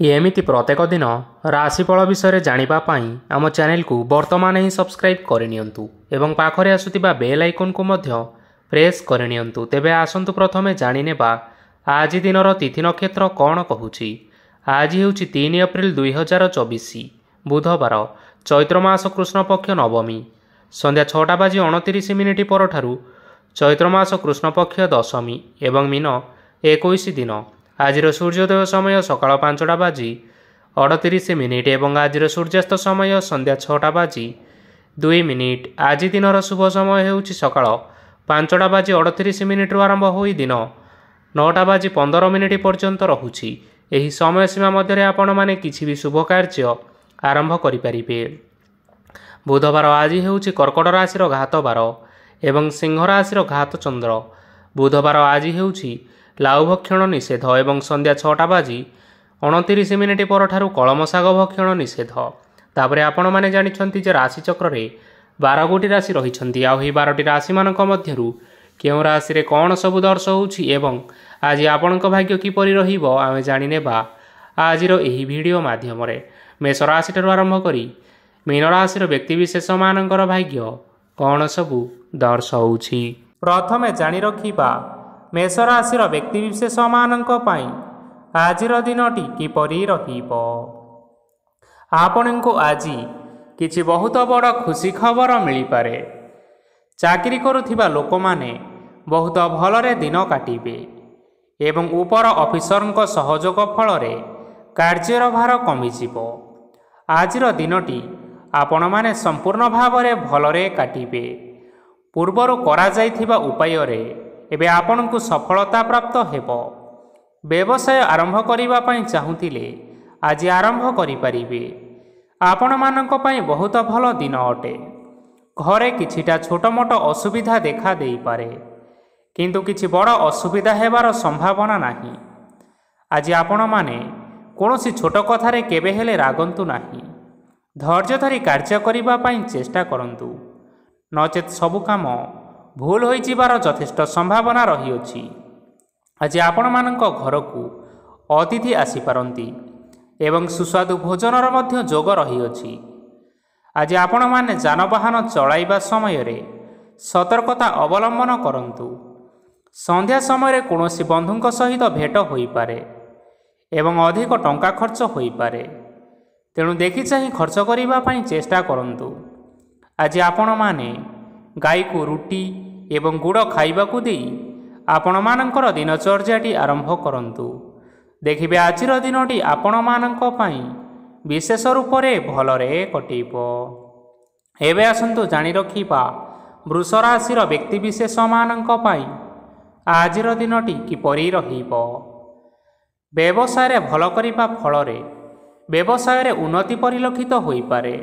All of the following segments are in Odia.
एमिति प्रत्येक दिन राशिफल विषय जानिबा पाई आम चैनल को वर्तमान ही सब्सक्राइब करनियंतु एवं पाखरे आसुतिबा बेल आइकन को मध्य प्रेस करनियंतु। तेबे आसंतु प्रथमे जानिनेबा आज दिनर तिथि नक्षत्र कौन कहूछि। आज हेउछि 3 एप्रिल 2024 बुधवार चैत्र मास कृष्ण पक्ष नवमी संध्या 6:29 परठारु चैत्र मास कृष्ण पक्ष दशमी एवं मीन 21 दिन। आजिर सूर्योदय समय सकाळ 5:38 एवं आजिर सूर्यास्त समय संध्या 6:02। आज दिनर शुभ समय हेउछि सकाळ 5:38 आरंभ होई दिन 9:15 पर्यंत रहुछि। एही समय सीमा मध्य आपण माने किछि भी शुभ कार्य आरंभ करि परिबे। बुधवार आज हेउछि कर्कट राशिर घात बार एवं सिंह राशिर घात चंद्र। बुधवार आज हेउछि लाउ भक्षण निषेध एवं संध्या 6:29 परठारु कलम शाग भक्षण निषेध। तापरे आपण माने जानिछंती जे राशि चक्र रे 12 गोटी राशि रहिछंती। आ ही 12टी राशि मानक मध्यरु केउ राशि रे कोन सब दर्श होउछि एवं आज आपणक भाग्य किपरि रहिबो आमे जानिनेबा आजिर एही वीडियो माध्यम रे। मेष राशि ठारु आरंभ करी मीन राशिर व्यक्तिविशेष मानकर भाग्य कोन सबु दर्श होउछि। प्रथमे जानि रखिबा मेष राशिर व्यक्तिविशेष मानक पई आजिर दिनटी किपरि रहिबो। आपणको आजि किछि बहुत बड़ खुशी खबर मिली पारे। चाकरी करुथिबा लोक माने बहुत भलरे दिन काटिबे एवं ऊपर ऑफिसरଙ୍କ सहयोग फल रे कार्यर भार कमिजिबो। आजिर दिनटी आपण माने संपूर्ण भावरे भलरे काटिबे। पूर्वरु करा जाइथिबा उपाय रे एबे आपनकु सफलता प्राप्त हेबो। व्यवसाय आरंभ करिबा पई चाहुतिले आज आरंभ करि परिबे। आपण मानक पई बहुत भल दिन अटे। घरे किछिटा छोट मोट असुविधा देखा देई पारे किंतु किछि बड़ असुविधा हेबार संभावना नाही। आज आपण माने कोनोसी छोट कथारे केबे हेले रागंतु नाही। धैर्य धरी कार्य करिबा पई चेष्टा करंतु नचेत सबु काम भूल होई जिबार यथेष्ट संभावना रहियोछि। आज आपण मानक घरकू अतिथि आसी पारंती एवं सुस्वादु भोजनर मध्य जोग रहियोछि। आज आपण माने जानवाहन चलाइबा समय रे सतर्कता अवलंबन करंतु। संध्या समय कोनोसी बंधुंक सहित भेट होई पारे एवं अधिक टंका खर्च होई पारे। तेणु देखि चाहि खर्च करिबा पई चेष्टा करंतु। आज आपण माने गाई को रुटी एवं गुड़ खाइबाकू देई आपण मानकर दिनचर्याटी आरंभ करंतु। देखिबे आजिर दिनटी आपण मानक पई विशेष रूप रे भलरे कटिबो। एबे आसंतु जानि रखिबा वृष राशिर व्यक्तिविशेष मानक पई आजिर दिनटी किपरि रहिबो। व्यवसाय रे भल करिबा फल रे व्यवसाय रे उन्नति परिलक्षित होई पारे।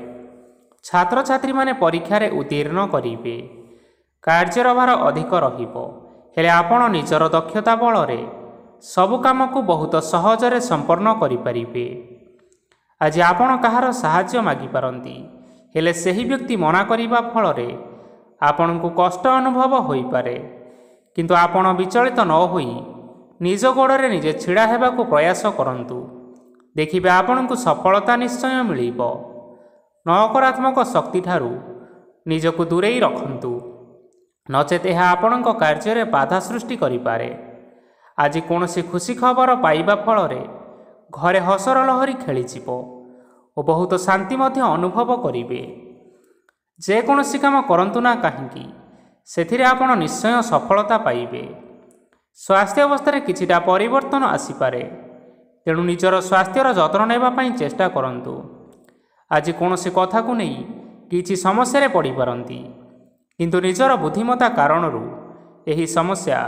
छात्र छात्री माने परीक्षा रे उत्तीर्ण करिबे। कार्यर भार अधिक रहिबो हेले आपण निजर दक्षता बल रे सबु काम को बहुत सहजरे संपन्न करि परिबे। आज आपण कहार सहाय्य मागी पारंती हेले सही व्यक्ति मना करिबा फल रे आपण को कष्ट अनुभव होई पारे। किंतु आपण विचलित न होई निज गोड़े निजे छिड़ा हेबा को प्रयास करंतु। देखिबे आपण को सफलता निश्चय मिलिबो। नकारात्मक शक्ति ठारू निजको दूरेई रखंतु नचेत यह आपणक कार्य रे बाधा सृष्टि करि पारे। आज कोनोसी खुशी खबर पाइबा फल रे घरे हसर लहरी खेलीजिबो और बहुत शांति मध्य अनुभव करिबे। जे कोनोसी काम करंतु ना काहेकि सेथिरे आपण निश्चय सफलता पाइबे। स्वास्थ्य अवस्था रे किछिटा परिवर्तन आसी पारे। तेणु निजर स्वास्थ्यर जत्न नेबा पई चेष्टा करंतु। आज कोनोसी कथा को नहीं किछि समस्या रे पड़ी पारंती किंतु निजर बुद्धिमता कारणरू एही समस्या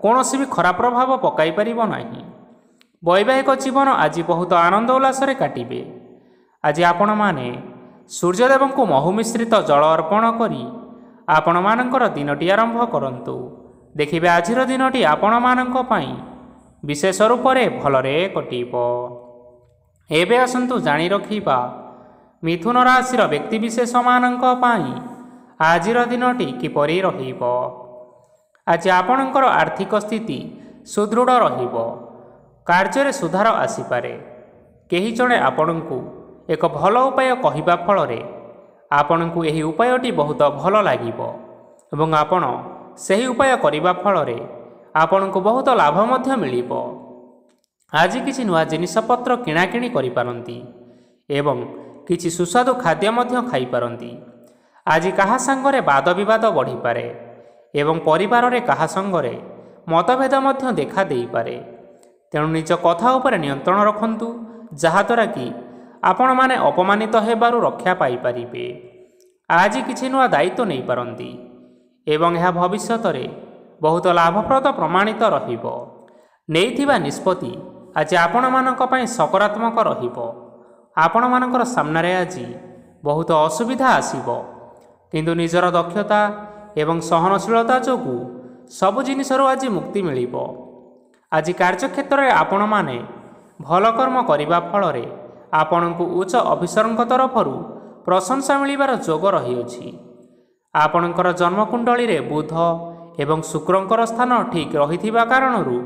कोनोसी भी खराब प्रभाव पकाई परिबो नाही। वैवाहिक जीवन आज बहुत आनंद उल्लास रे काटिबे। आज आपण माने सूर्यदेव को महु मिश्रित जल अर्पण करी आपण मानकर दिनटी आरंभ करंतु। देखिबे आजिर दिनटी आपण मानक पई विशेष रूप रे भलरे कटिबो। एबे आसंतु जानि रखिबा मिथुन राशिर व्यक्तिविशेष मानक पई आजिर दिनटी किपरि रहिबो। आज आपणकर आर्थिक स्थिति सुदृढ़ रहिबो। कार्य रे सुधार आसी पारे। କେହି ଜଣେ ଆପଣଙ୍କୁ ଏକ ଭଲ ଉପାୟ କହିବା ଫଳରେ ଆପଣଙ୍କୁ ଏହି ଉପାୟଟି ବହୁତ ଭଲ ଲାଗିବ ଏବଂ ଆପଣ ସେହି ଉପାୟ କରିବା ଫଳରେ ଆପଣଙ୍କୁ ବହୁତ ଲାଭ ମଧ୍ୟ ମିଳିବ। ଆଜି କିଛି ନୂଆ ଜିନିଷପତ୍ର କିଣାକିଣି କରିପାରନ୍ତି ଏବଂ କିଛି ସୁସ୍ୱାଦୁ ଖାଦ୍ୟ ମଧ୍ୟ ଖାଇପାରନ୍ତି। ଆଜି କାହା ସାଙ୍ଗରେ ବାଦ ବିବାଦ ବଢ଼ିପାରେ ଏବଂ ପରିବାରରେ କାହା ସାଙ୍ଗରେ ମତଭେଦ ମଧ୍ୟ ଦେଖା ଦେଇପାରେ। ତେଣୁ ନିଜ କଥା ଉପରେ ନିୟନ୍ତ୍ରଣ ରଖନ୍ତୁ, ଯାହାଦ୍ୱାରା କି ଆପଣମାନେ ଅପମାନିତ ହେବାରୁ ରକ୍ଷା ପାଇପାରିବେ। ଆଜି କିଛି ନୂଆ ଦାୟିତ୍ୱ ନେଇପାରନ୍ତି ଏବଂ ଏହା ଭବିଷ୍ୟତରେ ବହୁତ ଲାଭପ୍ରଦ ପ୍ରମାଣିତ ରହିବ। ନେଇଥିବା ନିଷ୍ପତ୍ତି ଆଜି ଆପଣମାନଙ୍କ ପାଇଁ ସକାରାତ୍ମକ ରହିବ। ଆପଣମାନଙ୍କର ସାମ୍ନାରେ ଆଜି ବହୁତ ଅସୁବିଧା ଆସିବ, କିନ୍ତୁ ନିଜର ଦକ୍ଷତା ଏବଂ ସହନଶୀଳତା ଯୋଗୁଁ ସବୁ ଜିନିଷରୁ ଆଜି ମୁକ୍ତି ମିଳିବ। ଆଜି କାର୍ଯ୍ୟକ୍ଷେତ୍ରରେ ଆପଣମାନେ ଭଲ କର୍ମ କରିବା ଫଳରେ ଆପଣଙ୍କୁ ଉଚ୍ଚ ଅଫିସରଙ୍କ ତରଫରୁ ପ୍ରଶଂସା ମିଳିବାର ଯୋଗ ରହିଅଛି। ଆପଣଙ୍କର ଜନ୍ମକୁଣ୍ଡଳୀରେ ବୁଧ ଏବଂ ଶୁକ୍ରଙ୍କର ସ୍ଥାନ ଠିକ୍ ରହିଥିବା କାରଣରୁ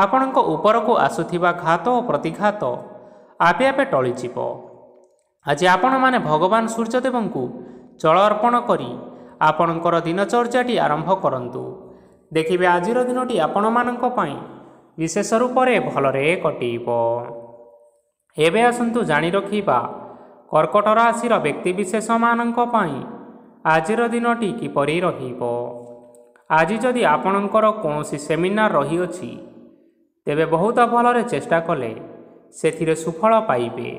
ଆପଣଙ୍କ ଉପରକୁ ଆସୁଥିବା ଘାତ ଓ ପ୍ରତିଘାତ ଆପେ ଆପେ ଟଳିଯିବ। ଆଜି ଆପଣମାନେ ଭଗବାନ ସୂର୍ଯ୍ୟଦେବଙ୍କୁ ଜଳ ଅର୍ପଣ କରି ଆପଣଙ୍କର ଦିନଚର୍ଯ୍ୟାଟି ଆରମ୍ଭ କରନ୍ତୁ। ଦେଖିବେ ଆଜିର ଦିନଟି ଆପଣମାନଙ୍କ ପାଇଁ ବିଶେଷ ରୂପରେ ଭଲରେ କଟିବ। ଏବେ ଆସନ୍ତୁ ଜାଣି ରଖିବା କର୍କଟ ରାଶିର ବ୍ୟକ୍ତିବିଶେଷମାନଙ୍କ ପାଇଁ ଆଜିର ଦିନଟି କିପରି ରହିବ। ଆଜି ଯଦି ଆପଣଙ୍କର କୌଣସି ସେମିନାର ରହିଅଛି, ତେବେ ବହୁତ ଭଲରେ ଚେଷ୍ଟା କଲେ ସେଥିରେ ସୁଫଳ ପାଇବେ,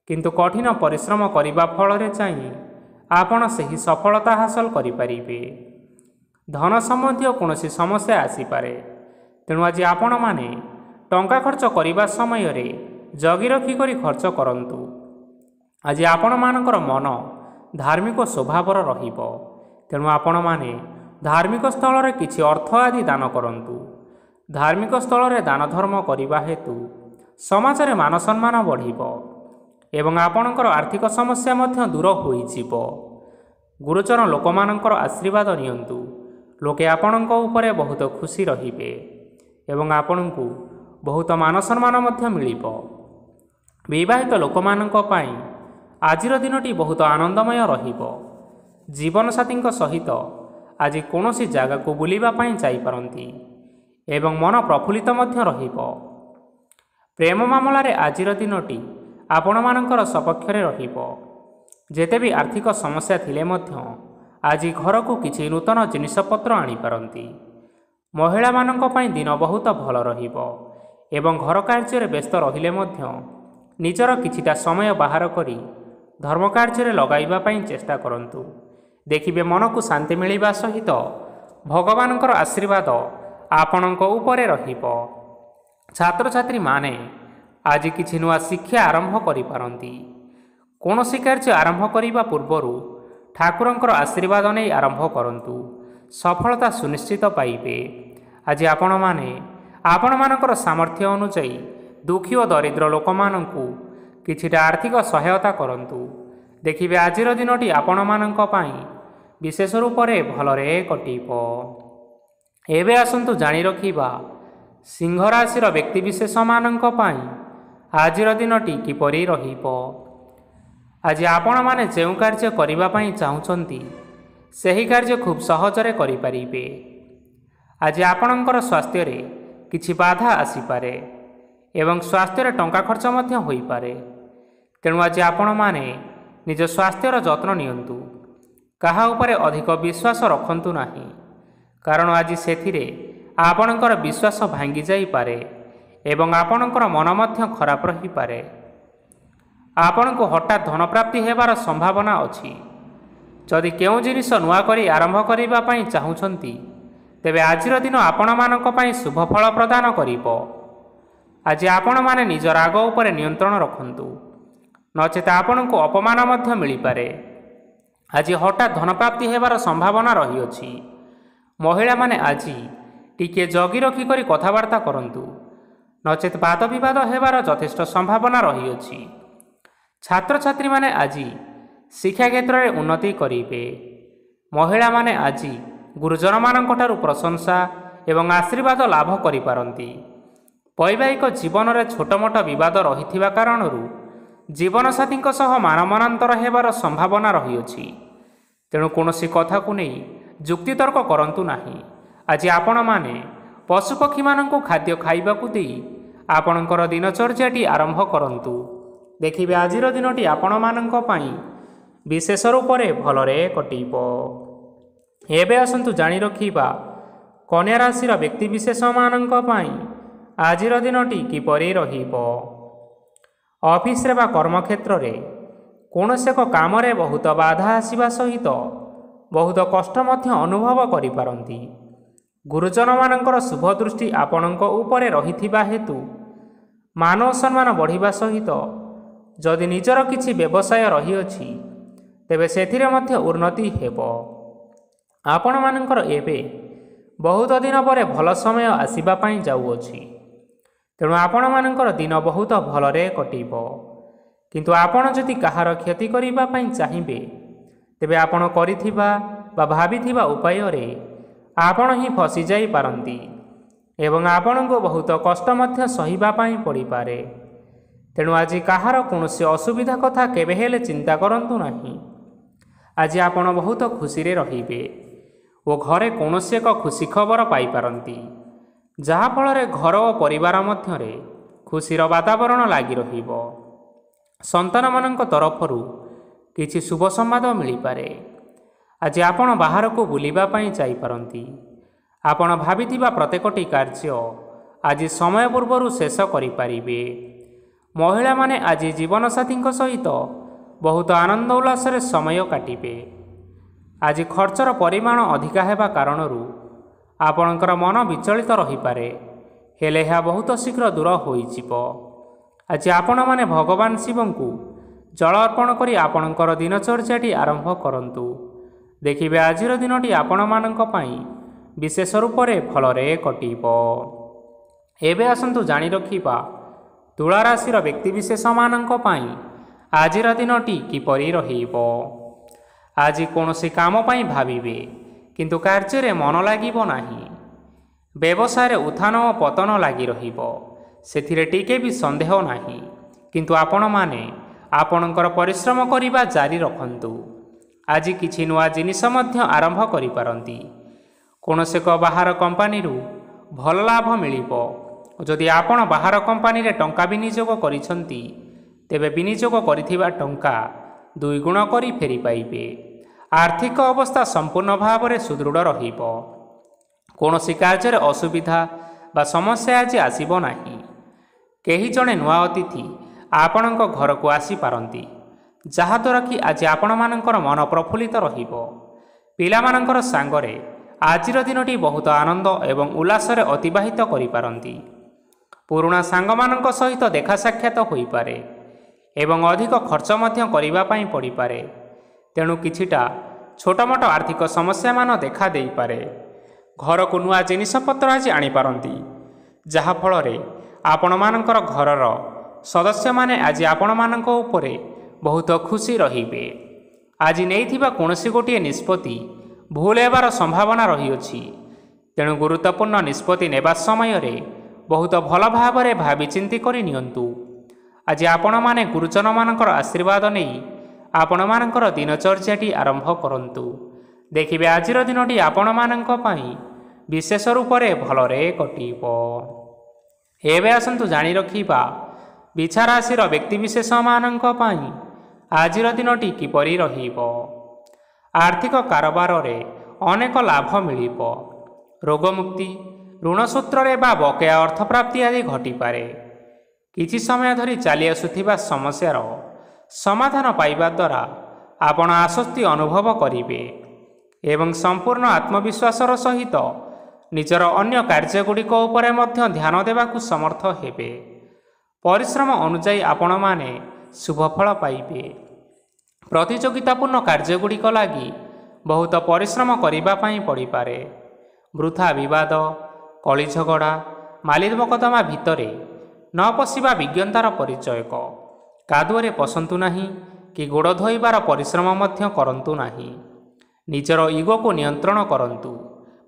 କିନ୍ତୁ କଠିନ ପରିଶ୍ରମ କରିବା ଫଳରେ ଚାହିଁ ଆପଣ ସେହି ସଫଳତା ହାସଲ କରିପାରିବେ। ଧନ ସମ୍ବନ୍ଧୀୟ କୌଣସି ସମସ୍ୟା ଆସିପାରେ, ତେଣୁ ଆଜି ଆପଣମାନେ ଟଙ୍କା ଖର୍ଚ୍ଚ କରିବା ସମୟରେ ଜଗି ରଖି କରି ଖର୍ଚ୍ଚ କରନ୍ତୁ। ଆଜି ଆପଣମାନଙ୍କର ମନ ଧାର୍ମିକ ସ୍ୱଭାବର ରହିବ, ତେଣୁ ଆପଣମାନେ ଧାର୍ମିକ ସ୍ଥଳରେ କିଛି ଅର୍ଥ ଆଦି ଦାନ କରନ୍ତୁ। ଧାର୍ମିକ ସ୍ଥଳରେ ଦାନ ଧର୍ମ କରିବା ହେତୁ ସମାଜରେ ମାନ ସମ୍ମାନ ବଢ଼ିବ ଏବଂ ଆପଣଙ୍କର ଆର୍ଥିକ ସମସ୍ୟା ମଧ୍ୟ ଦୂର ହୋଇଯିବ। ଗୁରୁଜନ ଲୋକମାନଙ୍କର ଆଶୀର୍ବାଦ ନିଅନ୍ତୁ। ଲୋକେ ଆପଣଙ୍କ ଉପରେ ବହୁତ ଖୁସି ରହିବେ ଏବଂ ଆପଣଙ୍କୁ ବହୁତ ମାନ ସମ୍ମାନ ମଧ୍ୟ ମିଳିବ। ବିବାହିତ ଲୋକମାନଙ୍କ ପାଇଁ ଆଜିର ଦିନଟି ବହୁତ ଆନନ୍ଦମୟ ରହିବ। ଜୀବନସାଥୀଙ୍କ ସହିତ ଆଜି କୌଣସି ଜାଗାକୁ ବୁଲିବା ପାଇଁ ଯାଇପାରନ୍ତି ଏବଂ ମନ ପ୍ରଫୁଲ୍ଲିତ ମଧ୍ୟ ରହିବ। ପ୍ରେମ ମାମଲାରେ ଆଜିର ଦିନଟି ଆପଣମାନଙ୍କର ସପକ୍ଷରେ ରହିବ। ଯେତେ ବି ଆର୍ଥିକ ସମସ୍ୟା ଥିଲେ ମଧ୍ୟ ଆଜି ଘରକୁ କିଛି ନୂତନ ଜିନିଷପତ୍ର ଆଣିପାରନ୍ତି। ମହିଳାମାନଙ୍କ ପାଇଁ ଦିନ ବହୁତ ଭଲ ରହିବ ଏବଂ ଘର କାର୍ଯ୍ୟରେ ବ୍ୟସ୍ତ ରହିଲେ ମଧ୍ୟ ନିଜର କିଛିଟା ସମୟ ବାହାର କରି ଧର୍ମ କାର୍ଯ୍ୟରେ ଲଗାଇବା ପାଇଁ ଚେଷ୍ଟା କରନ୍ତୁ। ଦେଖିବେ ମନକୁ ଶାନ୍ତି ମିଳିବା ସହିତ ଭଗବାନଙ୍କର ଆଶୀର୍ବାଦ ଆପଣଙ୍କ ଉପରେ ରହିବ। ଛାତ୍ରଛାତ୍ରୀମାନେ ଆଜି କିଛି ନୂଆ ଶିକ୍ଷା ଆରମ୍ଭ କରିପାରନ୍ତି। କୌଣସି କାର୍ଯ୍ୟ ଆରମ୍ଭ କରିବା ପୂର୍ବରୁ ଠାକୁରଙ୍କର ଆଶୀର୍ବାଦ ନେଇ ଆରମ୍ଭ କରନ୍ତୁ, ସଫଳତା ସୁନିଶ୍ଚିତ ପାଇବେ। ଆଜି ଆପଣମାନେ ଆପଣମାନଙ୍କର ସାମର୍ଥ୍ୟ ଅନୁଯାୟୀ ଦୁଃଖୀ ଓ ଦରିଦ୍ର ଲୋକମାନଙ୍କୁ କିଛିଟା ଆର୍ଥିକ ସହାୟତା କରନ୍ତୁ। ଦେଖିବେ ଆଜିର ଦିନଟି ଆପଣମାନଙ୍କ ପାଇଁ ବିଶେଷ ରୂପରେ ଭଲରେ କଟିବ। ଏବେ ଆସନ୍ତୁ ଜାଣି ରଖିବା ସିଂହ ରାଶିର ବ୍ୟକ୍ତିବିଶେଷମାନଙ୍କ ପାଇଁ ଆଜିର ଦିନଟି କିପରି ରହିବ। ଆଜି ଆପଣମାନେ ଯେଉଁ କାର୍ଯ୍ୟ କରିବା ପାଇଁ ଚାହୁଁଛନ୍ତି, ସେହି କାର୍ଯ୍ୟ ଖୁବ୍ ସହଜରେ କରିପାରିବେ। ଆଜି ଆପଣଙ୍କର ସ୍ୱାସ୍ଥ୍ୟରେ କିଛି ବାଧା ଆସିପାରେ ଏବଂ ସ୍ୱାସ୍ଥ୍ୟରେ ଟଙ୍କା ଖର୍ଚ୍ଚ ମଧ୍ୟ ହୋଇପାରେ। ତେଣୁ ଆଜି ଆପଣମାନେ ନିଜ ସ୍ୱାସ୍ଥ୍ୟର ଯତ୍ନ ନିଅନ୍ତୁ। କାହା ଉପରେ ଅଧିକ ବିଶ୍ୱାସ ରଖନ୍ତୁ ନାହିଁ, କାରଣ ଆଜି ସେଥିରେ ଆପଣଙ୍କର ବିଶ୍ୱାସ ଭାଙ୍ଗି ଯାଇପାରେ ଏବଂ ଆପଣଙ୍କର ମନ ମଧ୍ୟ ଖରାପ ରହିପାରେ। ଆପଣଙ୍କୁ ହଠାତ୍ ଧନପ୍ରାପ୍ତି ହେବାର ସମ୍ଭାବନା ଅଛି। ଯଦି କେଉଁ ଜିନିଷ ନୂଆ କରି ଆରମ୍ଭ କରିବା ପାଇଁ ଚାହୁଁଛନ୍ତି, ତେବେ ଆଜିର ଦିନ ଆପଣମାନଙ୍କ ପାଇଁ ଶୁଭ ଫଳ ପ୍ରଦାନ କରିବ। ଆଜି ଆପଣମାନେ ନିଜ ରାଗ ଉପରେ ନିୟନ୍ତ୍ରଣ ରଖନ୍ତୁ, ନଚେତ ଆପଣଙ୍କୁ ଅପମାନ ମଧ୍ୟ ମିଳିପାରେ। ଆଜି ହଠାତ୍ ଧନପ୍ରାପ୍ତି ହେବାର ସମ୍ଭାବନା ରହିଅଛି। ମହିଳାମାନେ ଆଜି ଟିକିଏ ଜଗି ରଖି କରି କଥାବାର୍ତ୍ତା କରନ୍ତୁ, ନଚେତ ବାଦ ବିବାଦ ହେବାର ଯଥେଷ୍ଟ ସମ୍ଭାବନା ରହିଅଛି। ଛାତ୍ରଛାତ୍ରୀମାନେ ଆଜି ଶିକ୍ଷା କ୍ଷେତ୍ରରେ ଉନ୍ନତି କରିବେ। ମହିଳାମାନେ ଆଜି ଗୁରୁଜନମାନଙ୍କଠାରୁ ପ୍ରଶଂସା ଏବଂ ଆଶୀର୍ବାଦ ଲାଭ କରିପାରନ୍ତି। ବୈବାହିକ ଜୀବନରେ ଛୋଟମୋଟ ବିବାଦ ରହିଥିବା କାରଣରୁ ଜୀବନସାଥୀଙ୍କ ସହ ମାନମନାନ୍ତର ହେବାର ସମ୍ଭାବନା ରହିଅଛି। ତେଣୁ କୌଣସି କଥାକୁ ନେଇ ଯୁକ୍ତିତର୍କ କରନ୍ତୁ ନାହିଁ। ଆଜି ଆପଣମାନେ ପଶୁପକ୍ଷୀମାନଙ୍କୁ ଖାଦ୍ୟ ଖାଇବାକୁ ଦେଇ ଆପଣଙ୍କର ଦିନଚର୍ଯ୍ୟାଟି ଆରମ୍ଭ କରନ୍ତୁ। ଦେଖିବେ ଆଜିର ଦିନଟି ଆପଣମାନଙ୍କ ପାଇଁ ବିଶେଷ ରୂପରେ ଭଲରେ କଟିବ। ଏବେ ଆସନ୍ତୁ ଜାଣି ରଖିବା କନ୍ୟା ରାଶିର ବ୍ୟକ୍ତିବିଶେଷମାନଙ୍କ ପାଇଁ ଆଜିର ଦିନଟି କିପରି ରହିବ। ଅଫିସରେ ବା କର୍ମକ୍ଷେତ୍ରରେ କୌଣସି ଏକ କାମରେ ବହୁତ ବାଧା ଆସିବା ସହିତ ବହୁତ କଷ୍ଟ ମଧ୍ୟ ଅନୁଭବ କରିପାରନ୍ତି। ଗୁରୁଜନମାନଙ୍କର ଶୁଭ ଦୃଷ୍ଟି ଆପଣଙ୍କ ଉପରେ ରହିଥିବା ହେତୁ ମାନ ସମ୍ମାନ ବଢ଼ିବା ସହିତ ଯଦି ନିଜର କିଛି ବ୍ୟବସାୟ ରହିଅଛି ତେବେ ସେଥିରେ ମଧ୍ୟ ଉନ୍ନତି ହେବ। ଆପଣମାନଙ୍କର ଏବେ ବହୁତ ଦିନ ପରେ ଭଲ ସମୟ ଆସିବା ପାଇଁ ଯାଉଅଛି। ତେଣୁ ଆପଣମାନଙ୍କର ଦିନ ବହୁତ ଭଲରେ କଟିବ। କିନ୍ତୁ ଆପଣ ଯଦି କାହାର କ୍ଷତି କରିବା ପାଇଁ ଚାହିଁବେ ତେବେ ଆପଣ କରିଥିବା ବା ଭାବିଥିବା ଉପାୟରେ ଆପଣ ହିଁ ଫସିଯାଇପାରନ୍ତି ଏବଂ ଆପଣଙ୍କୁ ବହୁତ କଷ୍ଟ ମଧ୍ୟ ସହିବା ପାଇଁ ପଡ଼ିପାରେ। ତେଣୁ ଆଜି କାହାର କୌଣସି ଅସୁବିଧା କଥା କେବେ ହେଲେ ଚିନ୍ତା କରନ୍ତୁ ନାହିଁ। ଆଜି ଆପଣ ବହୁତ ଖୁସିରେ ରହିବେ ଓ ଘରେ କୌଣସି ଏକ ଖୁସି ଖବର ପାଇପାରନ୍ତି, ଯାହାଫଳରେ ଘର ଓ ପରିବାର ମଧ୍ୟରେ ଖୁସିର ବାତାବରଣ ଲାଗି ରହିବ। ସନ୍ତାନମାନଙ୍କ ତରଫରୁ କିଛି ଶୁଭ ସମ୍ବାଦ ମିଳିପାରେ। ଆଜି ଆପଣ ବାହାରକୁ ବୁଲିବା ପାଇଁ ଯାଇପାରନ୍ତି। ଆପଣ ଭାବିଥିବା ପ୍ରତ୍ୟେକଟି କାର୍ଯ୍ୟ ଆଜି ସମୟ ପୂର୍ବରୁ ଶେଷ କରିପାରିବେ। ମହିଳାମାନେ ଆଜି ଜୀବନସାଥୀଙ୍କ ସହିତ ବହୁତ ଆନନ୍ଦ ଉଲ୍ଲାସରେ ସମୟ କାଟିବେ। ଆଜି ଖର୍ଚ୍ଚର ପରିମାଣ ଅଧିକା ହେବା କାରଣରୁ ଆପଣଙ୍କର ମନ ବିଚଳିତ ରହିପାରେ, ହେଲେ ଏହା ବହୁତ ଶୀଘ୍ର ଦୂର ହୋଇଯିବ। ଆଜି ଆପଣମାନେ ଭଗବାନ ଶିବଙ୍କୁ ଜଳ ଅର୍ପଣ କରି ଆପଣଙ୍କର ଦିନଚର୍ଯ୍ୟାଟି ଆରମ୍ଭ କରନ୍ତୁ। ଦେଖିବେ ଆଜିର ଦିନଟି ଆପଣମାନଙ୍କ ପାଇଁ ବିଶେଷ ରୂପରେ ଭଲରେ କଟିବ। ଏବେ ଆସନ୍ତୁ ଜାଣି ରଖିବା ତୁଳା ରାଶିର ବ୍ୟକ୍ତିବିଶେଷମାନଙ୍କ ପାଇଁ ଆଜିର ଦିନଟି କିପରି ରହିବ। ଆଜି କୌଣସି କାମ ପାଇଁ ଭାବିବେ, କିନ୍ତୁ କାର୍ଯ୍ୟରେ ମନ ଲାଗିବ ନାହିଁ। ବ୍ୟବସାୟରେ ଉତ୍ଥାନ ଓ ପତନ ଲାଗି ରହିବ, ସେଥିରେ ଟିକେ ବି ସନ୍ଦେହ ନାହିଁ। କିନ୍ତୁ ଆପଣମାନେ ଆପଣଙ୍କର ପରିଶ୍ରମ କରିବା ଜାରି ରଖନ୍ତୁ। ଆଜି କିଛି ନୂଆ ଜିନିଷ ମଧ୍ୟ ଆରମ୍ଭ କରିପାରନ୍ତି। କୌଣସି ଏକ ବାହାର କମ୍ପାନୀରୁ ଭଲ ଲାଭ ମିଳିବ। ଯଦି ଆପଣ ବାହାର କମ୍ପାନୀରେ ଟଙ୍କା ବିନିଯୋଗ କରିଛନ୍ତି ତେବେ ବିନିଯୋଗ କରିଥିବା ଟଙ୍କା ଦୁଇଗୁଣ କରି ଫେରି ପାଇବେ। ଆର୍ଥିକ ଅବସ୍ଥା ସମ୍ପୂର୍ଣ୍ଣ ଭାବରେ ସୁଦୃଢ଼ ରହିବ। କୌଣସି କାର୍ଯ୍ୟରେ ଅସୁବିଧା ବା ସମସ୍ୟା ଆଜି ଆସିବ ନାହିଁ। କେହି ଜଣେ ନୂଆ ଅତିଥି ଆପଣଙ୍କ ଘରକୁ ଆସିପାରନ୍ତି, ଯାହାଦ୍ୱାରା କି ଆଜି ଆପଣମାନଙ୍କର ମନ ପ୍ରଫୁଲ୍ଲିତ ରହିବ। ପିଲାମାନଙ୍କର ସାଙ୍ଗରେ ଆଜିର ଦିନଟି ବହୁତ ଆନନ୍ଦ ଏବଂ ଉଲ୍ଲାସରେ ଅତିବାହିତ କରିପାରନ୍ତି। ପୁରୁଣା ସାଙ୍ଗମାନଙ୍କ ସହିତ ଦେଖା ସାକ୍ଷାତ ହୋଇପାରେ ଏବଂ ଅଧିକ ଖର୍ଚ୍ଚ ମଧ୍ୟ କରିବା ପାଇଁ ପଡ଼ିପାରେ। ତେଣୁ କିଛିଟା ଛୋଟମୋଟ ଆର୍ଥିକ ସମସ୍ୟାମାନ ଦେଖା ଦେଇପାରେ। ଘରକୁ ନୂଆ ଜିନିଷପତ୍ର ଆଜି ଆଣିପାରନ୍ତି, ଯାହାଫଳରେ ଆପଣମାନଙ୍କର ଘରର ସଦସ୍ୟମାନେ ଆଜି ଆପଣମାନଙ୍କ ଉପରେ ବହୁତ ଖୁସି ରହିବେ। ଆଜି ନେଇଥିବା କୌଣସି ଗୋଟିଏ ନିଷ୍ପତ୍ତି ଭୁଲ ହେବାର ସମ୍ଭାବନା ରହିଅଛି। ତେଣୁ ଗୁରୁତ୍ୱପୂର୍ଣ୍ଣ ନିଷ୍ପତ୍ତି ନେବା ସମୟରେ ବହୁତ ଭଲ ଭାବରେ ଭାବିଚିନ୍ତି କରି ନିଅନ୍ତୁ। ଆଜି ଆପଣମାନେ ଗୁରୁଜନମାନଙ୍କର ଆଶୀର୍ବାଦ ନେଇ ଆପଣମାନଙ୍କର ଦିନଚର୍ଯ୍ୟାଟି ଆରମ୍ଭ କରନ୍ତୁ। ଦେଖିବେ ଆଜିର ଦିନଟି ଆପଣମାନଙ୍କ ପାଇଁ ବିଶେଷ ରୂପରେ ଭଲରେ କଟିବ। ଏବେ ଆସନ୍ତୁ ଜାଣି ରଖିବା ବିଛା ରାଶିର ବ୍ୟକ୍ତିବିଶେଷମାନଙ୍କ ପାଇଁ ଆଜିର ଦିନଟି କିପରି ରହିବ। ଆର୍ଥିକ କାରବାରରେ ଅନେକ ଲାଭ ମିଳିବ। ରୋଗମୁକ୍ତି, ଋଣ ସୂତ୍ରରେ ବା ବକେୟା ଅର୍ଥପ୍ରାପ୍ତି ଆଦି ଘଟିପାରେ। କିଛି ସମୟ ଧରି ଚାଲି ଆସୁଥିବା ସମସ୍ୟାର ସମାଧାନ ପାଇବା ଦ୍ୱାରା ଆପଣ ଆଶ୍ୱସ୍ତି ଅନୁଭବ କରିବେ ଏବଂ ସମ୍ପୂର୍ଣ୍ଣ ଆତ୍ମବିଶ୍ୱାସର ସହିତ ନିଜର ଅନ୍ୟ କାର୍ଯ୍ୟଗୁଡ଼ିକ ଉପରେ ମଧ୍ୟ ଧ୍ୟାନ ଦେବାକୁ ସମର୍ଥ ହେବେ। ପରିଶ୍ରମ ଅନୁଯାୟୀ ଆପଣମାନେ ଶୁଭଫଳ ପାଇବେ। ପ୍ରତିଯୋଗିତାପୂର୍ଣ୍ଣ କାର୍ଯ୍ୟଗୁଡ଼ିକ ଲାଗି ବହୁତ ପରିଶ୍ରମ କରିବା ପାଇଁ ପଡ଼ିପାରେ। ବୃଥା ବିବାଦ, କଳିଝଗଡ଼ା, ମାଲି ମକଦ୍ଦମା ଭିତରେ ନ ପଶିବା ବିଜ୍ଞତାର ପରିଚୟକ। କାଦୁଅରେ ପଶନ୍ତୁ ନାହିଁ କି ଗୋଡ଼ ଧୋଇବାର ପରିଶ୍ରମ ମଧ୍ୟ କରନ୍ତୁ ନାହିଁ। ନିଜର ଇଗୋକୁ ନିୟନ୍ତ୍ରଣ କରନ୍ତୁ।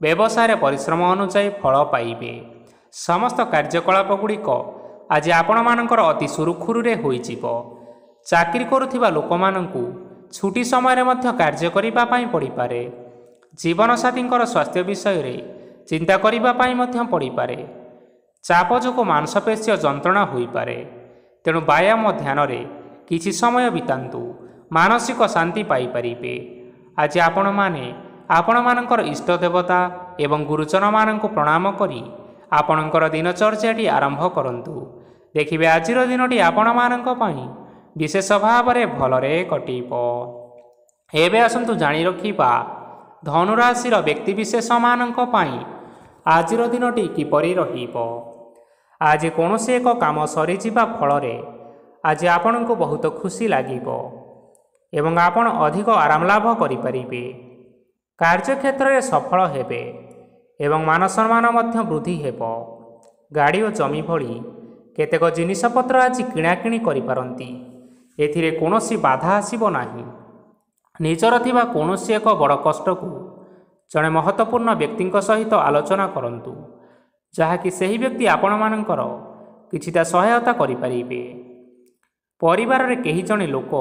ବ୍ୟବସାୟରେ ପରିଶ୍ରମ ଅନୁଯାୟୀ ଫଳ ପାଇବେ। ସମସ୍ତ କାର୍ଯ୍ୟକଳାପ ଗୁଡ଼ିକ ଆଜି ଆପଣମାନଙ୍କର ଅତି ସୁରୁଖୁରୁରେ ହୋଇଯିବ। ଚାକିରି କରୁଥିବା ଲୋକମାନଙ୍କୁ ଛୁଟି ସମୟରେ ମଧ୍ୟ କାର୍ଯ୍ୟ କରିବା ପାଇଁ ପଡ଼ିପାରେ। ଜୀବନସାଥୀଙ୍କର ସ୍ୱାସ୍ଥ୍ୟ ବିଷୟରେ ଚିନ୍ତା କରିବା ପାଇଁ ମଧ୍ୟ ପଡ଼ିପାରେ। ଚାପ ଯୋଗୁଁ ମାଂସପେଶୀୟ ଯନ୍ତ୍ରଣା ହୋଇପାରେ। ତେଣୁ ବ୍ୟାୟାମ ଧ୍ୟାନରେ କିଛି ସମୟ ବିତାନ୍ତୁ, ମାନସିକ ଶାନ୍ତି ପାଇପାରିବେ। ଆଜି ଆପଣମାନେ ଆପଣମାନଙ୍କର ଇଷ୍ଟ ଦେବତା ଏବଂ ଗୁରୁଜନମାନଙ୍କୁ ପ୍ରଣାମ କରି ଆପଣଙ୍କର ଦିନଚର୍ଯ୍ୟାଟି ଆରମ୍ଭ କରନ୍ତୁ। ଦେଖିବେ ଆଜିର ଦିନଟି ଆପଣମାନଙ୍କ ପାଇଁ ବିଶେଷ ଭାବରେ ଭଲରେ କଟିବ। ଏବେ ଆସନ୍ତୁ ଜାଣି ରଖିବା ଧନୁରାଶିର ବ୍ୟକ୍ତିବିଶେଷମାନଙ୍କ ପାଇଁ ଆଜିର ଦିନଟି କିପରି ରହିବ। ଆଜି କୌଣସି ଏକ କାମ ସରିଯିବା ଫଳରେ ଆଜି ଆପଣଙ୍କୁ ବହୁତ ଖୁସି ଲାଗିବ ଏବଂ ଆପଣ ଅଧିକ ଆରାମ ଲାଭ କରିପାରିବେ। କାର୍ଯ୍ୟକ୍ଷେତ୍ରରେ ସଫଳ ହେବେ ଏବଂ ମାନସମ୍ମାନ ମଧ୍ୟ ବୃଦ୍ଧି ହେବ। ଗାଡ଼ି ଓ ଜମି ଭଳି କେତେକ ଜିନିଷପତ୍ର ଆଜି କିଣାକିଣି କରିପାରନ୍ତି। ଏଥିରେ କୌଣସି ବାଧା ଆସିବ ନାହିଁ। ନିଜର ଥିବା କୌଣସି ଏକ ବଡ଼ କଷ୍ଟକୁ ଜଣେ ମହତ୍ତ୍ୱପୂର୍ଣ୍ଣ ବ୍ୟକ୍ତିଙ୍କ ସହିତ ଆଲୋଚନା କରନ୍ତୁ, ଯାହାକି ସେହି ବ୍ୟକ୍ତି ଆପଣମାନଙ୍କର କିଛିଟା ସହାୟତା କରିପାରିବେ। ପରିବାରରେ କେହି ଜଣେ ଲୋକ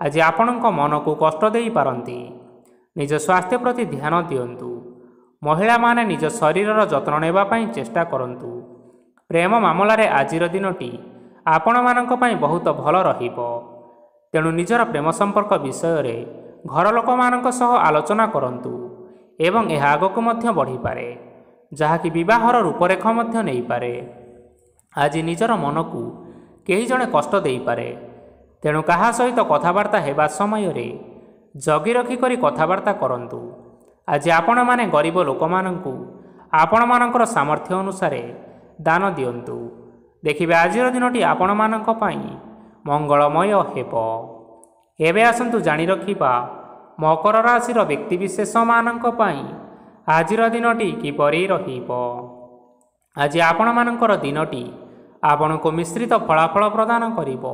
ଆଜି ଆପଣଙ୍କ ମନକୁ କଷ୍ଟ ଦେଇପାରନ୍ତି। ନିଜ ସ୍ୱାସ୍ଥ୍ୟ ପ୍ରତି ଧ୍ୟାନ ଦିଅନ୍ତୁ। ମହିଳାମାନେ ନିଜ ଶରୀରର ଯତ୍ନ ନେବା ପାଇଁ ଚେଷ୍ଟା କରନ୍ତୁ। ପ୍ରେମ ମାମଲାରେ ଆଜିର ଦିନଟି ଆପଣମାନଙ୍କ ପାଇଁ ବହୁତ ଭଲ ରହିବ। ତେଣୁ ନିଜର ପ୍ରେମ ସମ୍ପର୍କ ବିଷୟରେ ଘର ଲୋକମାନଙ୍କ ସହ ଆଲୋଚନା କରନ୍ତୁ ଏବଂ ଏହା ଆଗକୁ ମଧ୍ୟ ବଢ଼ିପାରେ, ଯାହାକି ବିବାହର ରୂପରେଖ ମଧ୍ୟ ନେଇପାରେ। ଆଜି ନିଜର ମନକୁ କେହି ଜଣେ କଷ୍ଟ ଦେଇପାରେ। ତେଣୁ କାହା ସହିତ କଥାବାର୍ତ୍ତା ହେବା ସମୟରେ ଜଗି ରଖି କରି କଥାବାର୍ତ୍ତା କରନ୍ତୁ। ଆଜି ଆପଣମାନେ ଗରିବ ଲୋକମାନଙ୍କୁ ଆପଣମାନଙ୍କର ସାମର୍ଥ୍ୟ ଅନୁସାରେ ଦାନ ଦିଅନ୍ତୁ। ଦେଖିବେ ଆଜିର ଦିନଟି ଆପଣମାନଙ୍କ ପାଇଁ ମଙ୍ଗଳମୟ ହେବ। ଏବେ ଆସନ୍ତୁ ଜାଣି ରଖିବା ମକର ରାଶିର ବ୍ୟକ୍ତିବିଶେଷମାନଙ୍କ ପାଇଁ ଆଜିର ଦିନଟି କିପରି ରହିବ। ଆଜି ଆପଣମାନଙ୍କର ଦିନଟି ଆପଣଙ୍କୁ ମିଶ୍ରିତ ଫଳାଫଳ ପ୍ରଦାନ କରିବ।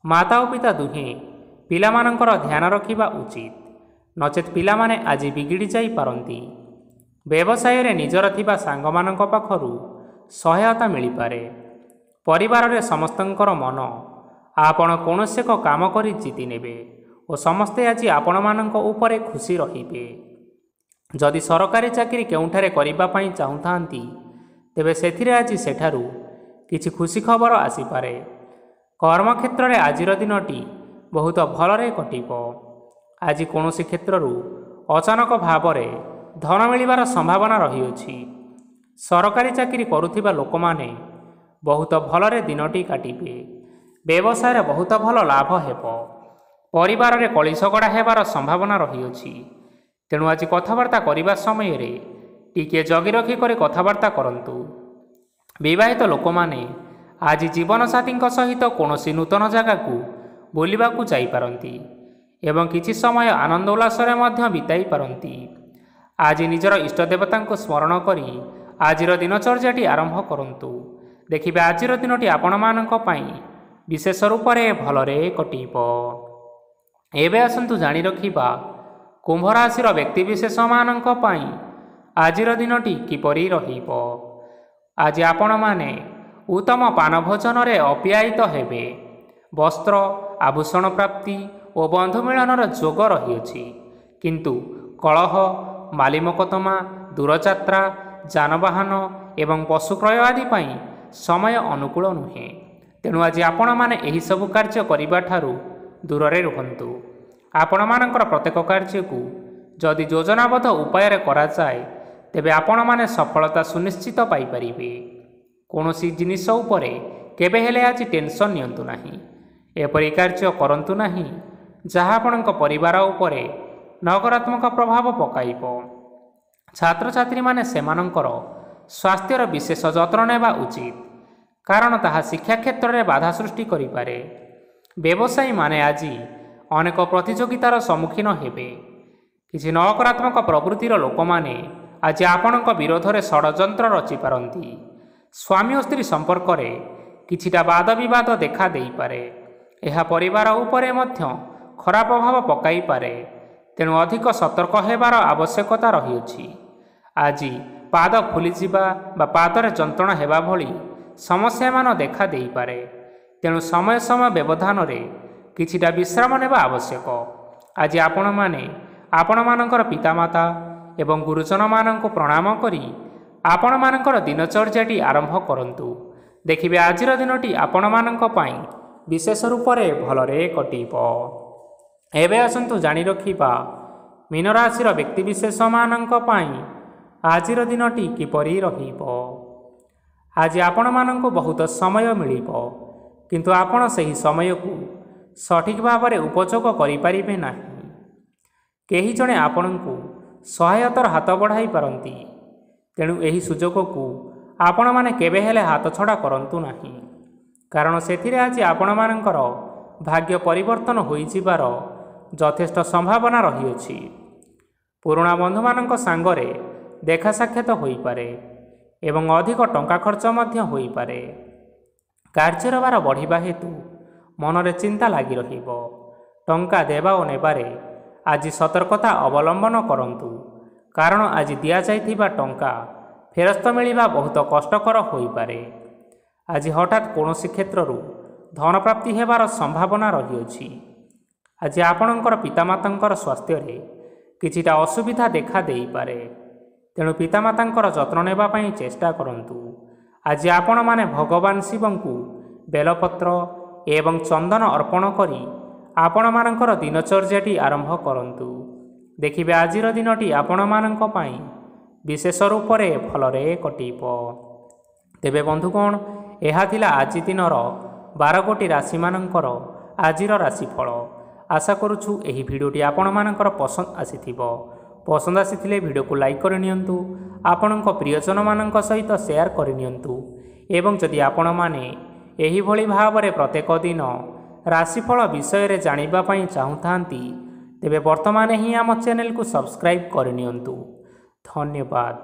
ମାତା ଓ ପିତା ଦୁହେଁ ପିଲାମାନଙ୍କର ଧ୍ୟାନ ରଖିବା ଉଚିତ, ନଚେତ୍ ପିଲାମାନେ ଆଜି ବିଗିଡ଼ି ଯାଇପାରନ୍ତି। ବ୍ୟବସାୟରେ ନିଜର ଥିବା ସାଙ୍ଗମାନଙ୍କ ପାଖରୁ ସହାୟତା ମିଳିପାରେ। ପରିବାରରେ ସମସ୍ତଙ୍କର ମନ ଆପଣ କୌଣସି ଏକ କାମ କରି ଜିତି ନେବେ ଓ ସମସ୍ତେ ଆଜି ଆପଣମାନଙ୍କ ଉପରେ ଖୁସି ରହିବେ। ଯଦି ସରକାରୀ ଚାକିରି କେଉଁଠାରେ କରିବା ପାଇଁ ଚାହୁଁଥାନ୍ତି, ତେବେ ସେଥିରେ ଆଜି ସେଠାରୁ କିଛି ଖୁସି ଖବର ଆସିପାରେ। କର୍ମକ୍ଷେତ୍ରରେ ଆଜିର ଦିନଟି ବହୁତ ଭଲରେ କଟିବ। ଆଜି କୌଣସି କ୍ଷେତ୍ରରୁ ଅଚାନକ ଭାବରେ ଧନ ମିଳିବାର ସମ୍ଭାବନା ରହିଅଛି। ସରକାରୀ ଚାକିରି କରୁଥିବା ଲୋକମାନେ ବହୁତ ଭଲରେ ଦିନଟି କାଟିବେ। ବ୍ୟବସାୟରେ ବହୁତ ଭଲ ଲାଭ ହେବ। ପରିବାରରେ କଳି ଝଗଡ଼ା ହେବାର ସମ୍ଭାବନା ରହିଅଛି। ତେଣୁ ଆଜି କଥାବାର୍ତ୍ତା କରିବା ସମୟରେ ଟିକିଏ ଜଗି ରଖି କରି କଥାବାର୍ତ୍ତା କରନ୍ତୁ। ବିବାହିତ ଲୋକମାନେ ଆଜି ଜୀବନସାଥୀଙ୍କ ସହିତ କୌଣସି ନୂତନ ଜାଗାକୁ ବୁଲିବାକୁ ଯାଇପାରନ୍ତି ଏବଂ କିଛି ସମୟ ଆନନ୍ଦ ଉଲ୍ଲାସରେ ମଧ୍ୟ ବିତାଇ ପାରନ୍ତି। ଆଜି ନିଜର ଇଷ୍ଟ ଦେବତାଙ୍କୁ ସ୍ମରଣ କରି ଆଜିର ଦିନଚର୍ଯ୍ୟାଟି ଆରମ୍ଭ କରନ୍ତୁ। ଦେଖିବେ ଆଜିର ଦିନଟି ଆପଣମାନଙ୍କ ପାଇଁ ବିଶେଷ ରୂପରେ ଭଲରେ କଟିବ। ଏବେ ଆସନ୍ତୁ ଜାଣି ରଖିବା କୁମ୍ଭ ରାଶିର ବ୍ୟକ୍ତିବିଶେଷମାନଙ୍କ ପାଇଁ ଆଜିର ଦିନଟି କିପରି ରହିବ। ଆଜି ଆପଣମାନେ ଉତ୍ତମ ପାନ ଭୋଜନରେ ଅପ୍ୟାୟିତ ହେବେ। ବସ୍ତ୍ର, ଆଭୂଷଣ ପ୍ରାପ୍ତି ଓ ବନ୍ଧୁ ମିଳନର ଯୋଗ ରହିଅଛି। କିନ୍ତୁ କଳହ, ମାଲିମକଦ୍ଦମା, ଦୂରଯାତ୍ରା, ଯାନବାହନ ଏବଂ ପଶୁ କ୍ରୟ ଆଦି ପାଇଁ ସମୟ ଅନୁକୂଳ ନୁହେଁ। ତେଣୁ ଆଜି ଆପଣମାନେ ଏହିସବୁ କାର୍ଯ୍ୟ କରିବା ଠାରୁ ଦୂରରେ ରୁହନ୍ତୁ। ଆପଣମାନଙ୍କର ପ୍ରତ୍ୟେକ କାର୍ଯ୍ୟକୁ ଯଦି ଯୋଜନାବଦ୍ଧ ଉପାୟରେ କରାଯାଏ, ତେବେ ଆପଣମାନେ ସଫଳତା ସୁନିଶ୍ଚିତ ପାଇପାରିବେ। କୌଣସି ଜିନିଷ ଉପରେ କେବେ ହେଲେ ଆଜି ଟେନସନ୍ ନିଅନ୍ତୁ ନାହିଁ। ଏପରି କାର୍ଯ୍ୟ କରନ୍ତୁ ନାହିଁ ଯାହା ଆପଣଙ୍କ ପରିବାର ଉପରେ ନକାରାତ୍ମକ ପ୍ରଭାବ ପକାଇବ। ଛାତ୍ରଛାତ୍ରୀମାନେ ସେମାନଙ୍କର ସ୍ୱାସ୍ଥ୍ୟର ବିଶେଷ ଯତ୍ନ ନେବା ଉଚିତ, କାରଣ ତାହା ଶିକ୍ଷା କ୍ଷେତ୍ରରେ ବାଧା ସୃଷ୍ଟି କରିପାରେ। ବ୍ୟବସାୟୀମାନେ ଆଜି ଅନେକ ପ୍ରତିଯୋଗିତାର ସମ୍ମୁଖୀନ ହେବେ। କିଛି ନକାରାତ୍ମକ ପ୍ରବୃତ୍ତିର ଲୋକମାନେ ଆଜି ଆପଣଙ୍କ ବିରୋଧରେ ଷଡ଼ଯନ୍ତ୍ର ରଚିପାରନ୍ତି। ସ୍ୱାମୀ ଓ ସ୍ତ୍ରୀ ସମ୍ପର୍କରେ କିଛିଟା ବାଦ ବିବାଦ ଦେଖା ଦେଇପାରେ। ଏହା ପରିବାର ଉପରେ ମଧ୍ୟ ଖରାପ ପ୍ରଭାବ ପକାଇପାରେ। ତେଣୁ ଅଧିକ ସତର୍କ ହେବାର ଆବଶ୍ୟକତା ରହିଅଛି। ଆଜି ପାଦ ଫୁଲିଯିବା ବା ପାଦରେ ଯନ୍ତ୍ରଣା ହେବା ଭଳି ସମସ୍ୟାମାନ ଦେଖା ଦେଇପାରେ। ତେଣୁ ସମୟ ସମୟ ବ୍ୟବଧାନରେ କିଛିଟା ବିଶ୍ରାମ ନେବା ଆବଶ୍ୟକ। ଆଜି ଆପଣମାନେ ଆପଣମାନଙ୍କର ପିତାମାତା ଏବଂ ଗୁରୁଜନମାନଙ୍କୁ ପ୍ରଣାମ କରି ଆପଣମାନଙ୍କର ଦିନଚର୍ଯ୍ୟାଟି ଆରମ୍ଭ କରନ୍ତୁ। ଦେଖିବେ ଆଜିର ଦିନଟି ଆପଣମାନଙ୍କ ପାଇଁ ବିଶେଷ ରୂପରେ ଭଲରେ କଟିବ। ଏବେ ଆସନ୍ତୁ ଜାଣି ରଖିବା ମୀନରାଶିର ବ୍ୟକ୍ତିବିଶେଷମାନଙ୍କ ପାଇଁ ଆଜିର ଦିନଟି କିପରି ରହିବ। ଆଜି ଆପଣମାନଙ୍କୁ ବହୁତ ସମୟ ମିଳିବ, କିନ୍ତୁ ଆପଣ ସେହି ସମୟକୁ ସଠିକ୍ ଭାବରେ ଉପଯୋଗ କରିପାରିବେ ନାହିଁ। କେହି ଜଣେ ଆପଣଙ୍କୁ ସହାୟତାର ହାତ ବଢ଼ାଇ ପାରନ୍ତି, ତେଣୁ ଏହି ସୁଯୋଗକୁ ଆପଣମାନେ କେବେ ହେଲେ ହାତଛଡ଼ା କରନ୍ତୁ ନାହିଁ, କାରଣ ସେଥିରେ ଆଜି ଆପଣମାନଙ୍କର ଭାଗ୍ୟ ପରିବର୍ତ୍ତନ ହୋଇଯିବାର ଯଥେଷ୍ଟ ସମ୍ଭାବନା ରହିଅଛି। ପୁରୁଣା ବନ୍ଧୁମାନଙ୍କ ସାଙ୍ଗରେ ଦେଖା ସାକ୍ଷାତ ହୋଇପାରେ ଏବଂ ଅଧିକ ଟଙ୍କା ଖର୍ଚ୍ଚ ମଧ୍ୟ ହୋଇପାରେ। କାର୍ଯ୍ୟର ଭାର ବଢ଼ିବା ହେତୁ ମନରେ ଚିନ୍ତା ଲାଗି ରହିବ। ଟଙ୍କା ଦେବା ଓ ନେବାରେ ଆଜି ସତର୍କତା ଅବଲମ୍ବନ କରନ୍ତୁ, କାରଣ ଆଜି ଦିଆଯାଇଥିବା ଟଙ୍କା ଫେରସ୍ତ ମିଳିବା ବହୁତ କଷ୍ଟକର ହୋଇପାରେ। ଆଜି ହଠାତ୍ କୌଣସି କ୍ଷେତ୍ରରୁ ଧନପ୍ରାପ୍ତି ହେବାର ସମ୍ଭାବନା ରହିଅଛି। ଆଜି ଆପଣଙ୍କର ପିତାମାତାଙ୍କର ସ୍ୱାସ୍ଥ୍ୟରେ କିଛିଟା ଅସୁବିଧା ଦେଖା ଦେଇପାରେ, ତେଣୁ ପିତାମାତାଙ୍କର ଯତ୍ନ ନେବା ପାଇଁ ଚେଷ୍ଟା କରନ୍ତୁ। ଆଜି ଆପଣମାନେ ଭଗବାନ ଶିବଙ୍କୁ ବେଲପତ୍ର ଏବଂ ଚନ୍ଦନ ଅର୍ପଣ କରି ଆପଣମାନଙ୍କର ଦିନଚର୍ଯ୍ୟାଟି ଆରମ୍ଭ କରନ୍ତୁ। ଦେଖିବେ ଆଜିର ଦିନଟି ଆପଣମାନଙ୍କ ପାଇଁ ବିଶେଷ ରୂପରେ ଭଲରେ କଟିବ। ତେବେ ବନ୍ଧୁଗଣ, ଏହା ଥିଲା ଆଜି ଦିନର 12ଗୋଟି ରାଶିମାନଙ୍କର ଆଜିର ରାଶିଫଳ। ଆଶା କରୁଛୁ ଏହି ଭିଡ଼ିଓଟି ଆପଣମାନଙ୍କର ପସନ୍ଦ ଆସିଥିବ। ପସନ୍ଦ ଆସିଥିଲେ ଭିଡ଼ିଓକୁ ଲାଇକ୍ କରିନିଅନ୍ତୁ, ଆପଣଙ୍କ ପ୍ରିୟଜନମାନଙ୍କ ସହିତ ସେୟାର କରିନିଅନ୍ତୁ ଏବଂ ଯଦି ଆପଣମାନେ ଏହିଭଳି ଭାବରେ ପ୍ରତ୍ୟେକ ଦିନ ରାଶିଫଳ ବିଷୟରେ ଜାଣିବା ପାଇଁ ଚାହୁଁଥାନ୍ତି, ତେବେ ବର୍ତ୍ତମାନ ହିଁ ଆମ ଚ୍ୟାନେଲକୁ ସବସ୍କ୍ରାଇବ୍ କରିନିଅନ୍ତୁ। ଧନ୍ୟବାଦ।